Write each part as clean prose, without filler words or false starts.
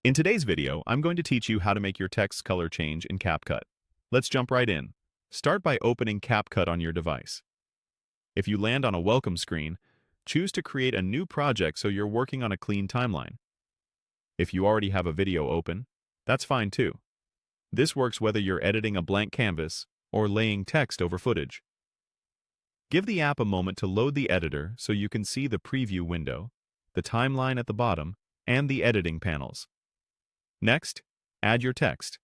In today's video, I'm going to teach you how to make your text color change in CapCut. Let's jump right in. Start by opening CapCut on your device. If you land on a welcome screen, choose to create a new project so you're working on a clean timeline. If you already have a video open, that's fine too. This works whether you're editing a blank canvas or laying text over footage. Give the app a moment to load the editor so you can see the preview window, the timeline at the bottom, and the editing panels. Next, add your text.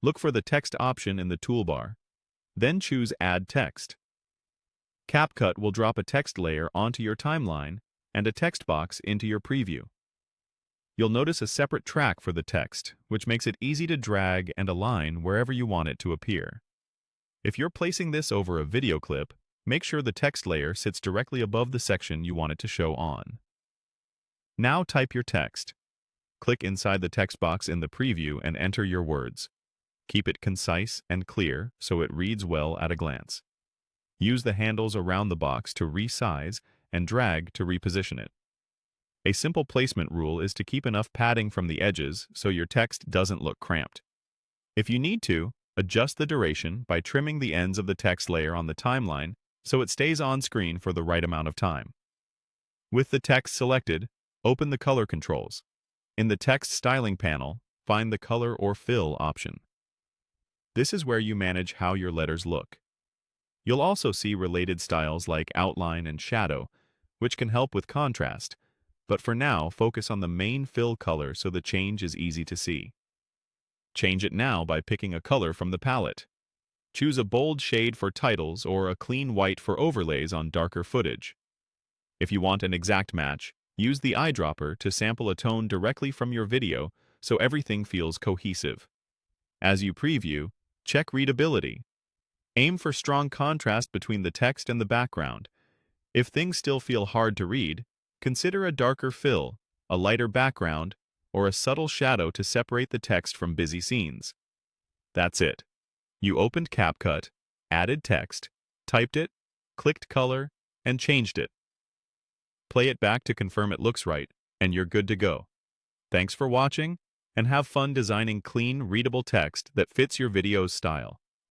Look for the text option in the toolbar, then choose Add Text. CapCut will drop a text layer onto your timeline and a text box into your preview. You'll notice a separate track for the text, which makes it easy to drag and align wherever you want it to appear. If you're placing this over a video clip, make sure the text layer sits directly above the section you want it to show on. Now type your text. Click inside the text box in the preview and enter your words. Keep it concise and clear so it reads well at a glance. Use the handles around the box to resize and drag to reposition it. A simple placement rule is to keep enough padding from the edges so your text doesn't look cramped. If you need to, adjust the duration by trimming the ends of the text layer on the timeline so it stays on screen for the right amount of time. With the text selected, open the color controls. In the text styling panel, find the color or fill option. This is where you manage how your letters look. You'll also see related styles like outline and shadow, which can help with contrast, but for now, focus on the main fill color so the change is easy to see. Change it now by picking a color from the palette. Choose a bold shade for titles or a clean white for overlays on darker footage. If you want an exact match, use the eyedropper to sample a tone directly from your video so everything feels cohesive. As you preview, check readability. Aim for strong contrast between the text and the background. If things still feel hard to read, consider a darker fill, a lighter background, or a subtle shadow to separate the text from busy scenes. That's it. You opened CapCut, added text, typed it, clicked color, and changed it. Play it back to confirm it looks right, and you're good to go. Thanks for watching, and have fun designing clean, readable text that fits your video's style.